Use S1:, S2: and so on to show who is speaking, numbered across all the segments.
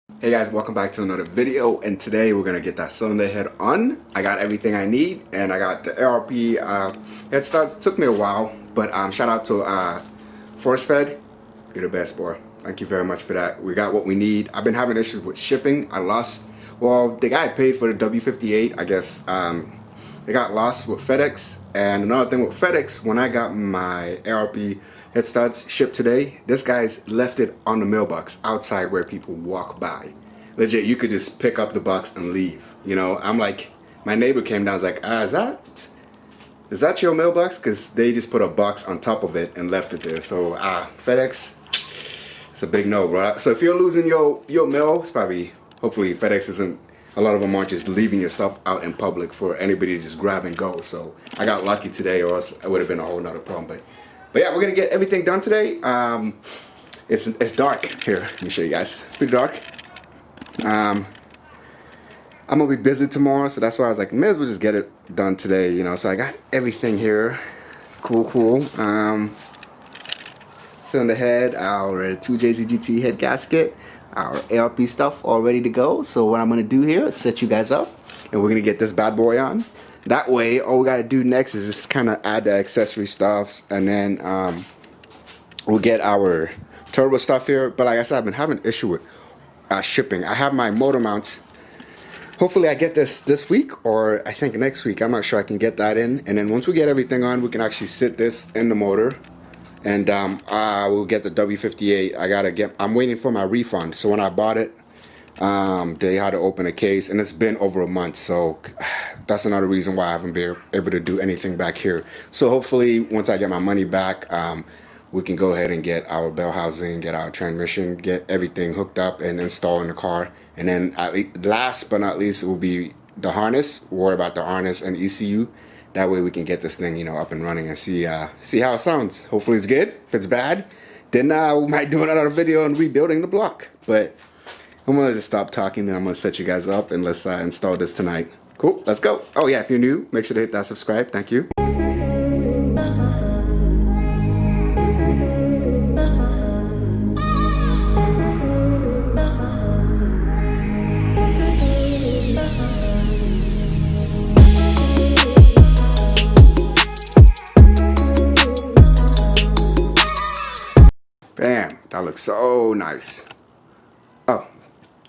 S1: Hey guys, welcome back to another video, and today we're gonna get that cylinder head on. I got everything I need, and I got the ARP head studs. Took me a while, but shout out to ForceFed. You're the best, boy. Thank you very much for that. We got what we need. I've been having issues with shipping. Well, the guy paid for the W58. I guess it got lost with FedEx. And another thing with FedEx, when I got my ARP head studs shipped today, this guy's left it on the mailbox outside where people walk by. Legit, you could just pick up the box and leave. You know, I'm like, my neighbor came down, was like, is that your mailbox? Because they just put a box on top of it and left it there. So FedEx, it's a big no, bro. So if you're losing your mail, it's probably, hopefully FedEx isn't, a lot of them aren't just leaving your stuff out in public for anybody to just grab and go. So I got lucky today, or else it would have been a whole nother problem. But yeah, we're gonna get everything done today. It's dark here. Let me show you guys. It's pretty dark. I'm gonna be busy tomorrow, so that's why I was like, may as well just get it done today, you know. So I got everything here. Cool. Cylinder head, our 2JZGT head gasket, our ARP stuff all ready to go. So what I'm gonna do here is set you guys up, and we're gonna get this bad boy on. That way, all we gotta do next is just kind of add the accessory stuffs, and then we'll get our turbo stuff here. But like I said, I've been having an issue with shipping. I have my motor mounts. Hopefully I get this week, or I think next week. I'm not sure I can get that in. And then once we get everything on, we can actually sit this in the motor, and we'll get the W58. I'm waiting for my refund. So when I bought it, they had to open a case, and it's been over a month, so that's another reason why I haven't been able to do anything back here. So hopefully once I get my money back, we can go ahead and get our bell housing, get our transmission, get everything hooked up and installed in the car. And then last but not least, it will be the harness. Worry about the harness and ECU. That way we can get this thing, you know, up and running and see how it sounds. Hopefully it's good. If it's bad, then we might do another video on rebuilding the block. But I'm gonna just stop talking, and I'm gonna set you guys up, and let's install this tonight. Cool, let's go. Oh yeah, if you're new, make sure to hit that subscribe. Thank you. Bam, that looks so nice. Oh,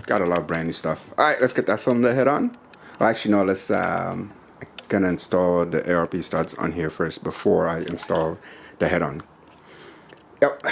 S1: gotta love brand new stuff. All right, let's get that cylinder head on. Well, actually, no, let's gonna install the ARP studs on here first before I install the head on. Yep.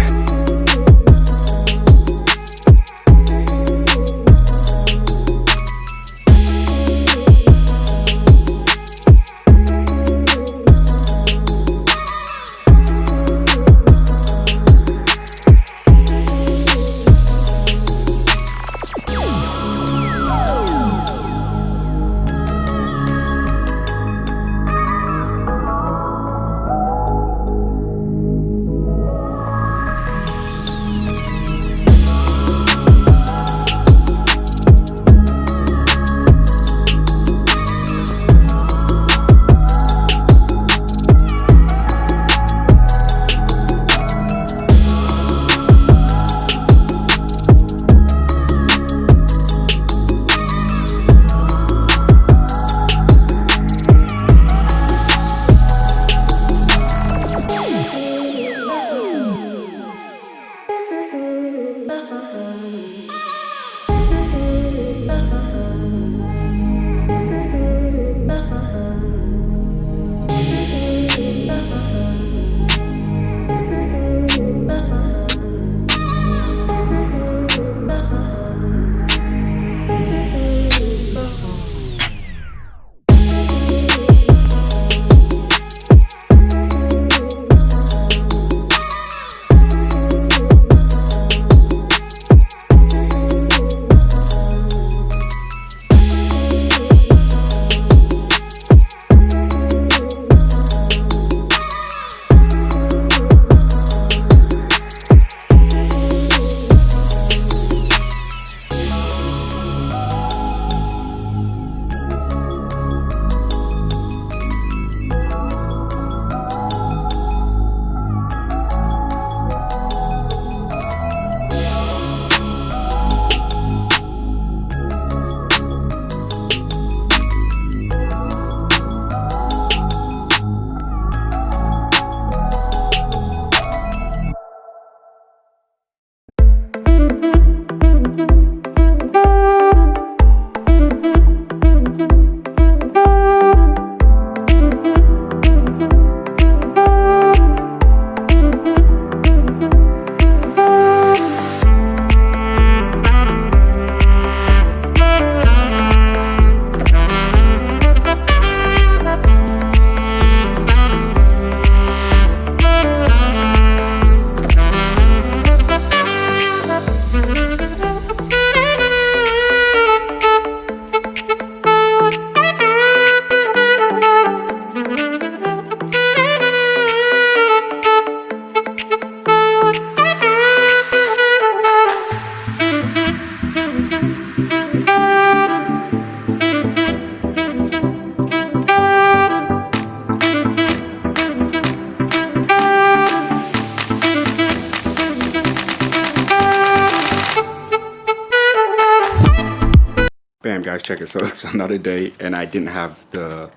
S1: Bam, guys, check it. So it's another day, and I didn't have the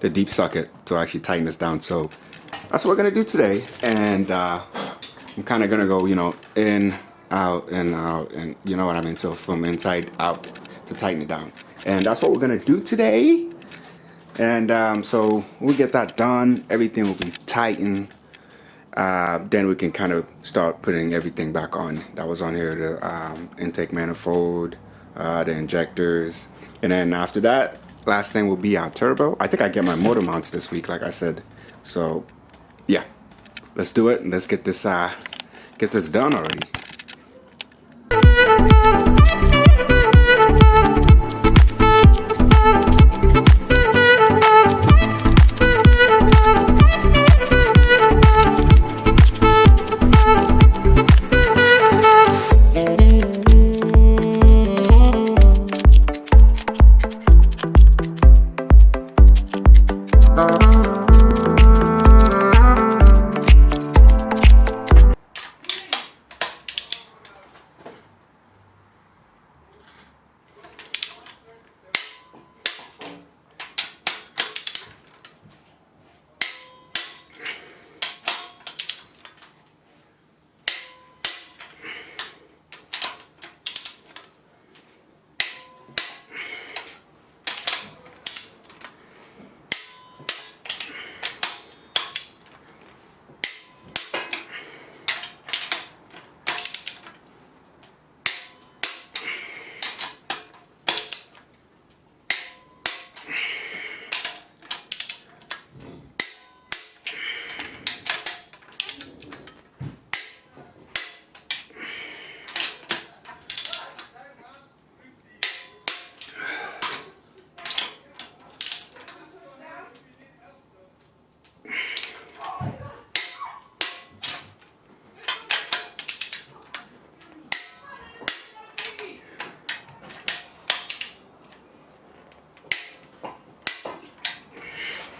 S1: deep socket to actually tighten this down. So that's what we're gonna do today. And I'm kind of gonna go, you know, in, out, and you know what I mean. So from inside out to tighten it down. And that's what we're gonna do today. And so we get that done, everything will be tightened. Then we can kind of start putting everything back on that was on here, the intake manifold, the injectors, and then after that, last thing will be our turbo. I think I get my motor mounts this week, like I said. So yeah, let's do it and let's get this done already.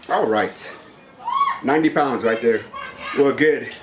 S1: All right, 90 pounds right there. We're good.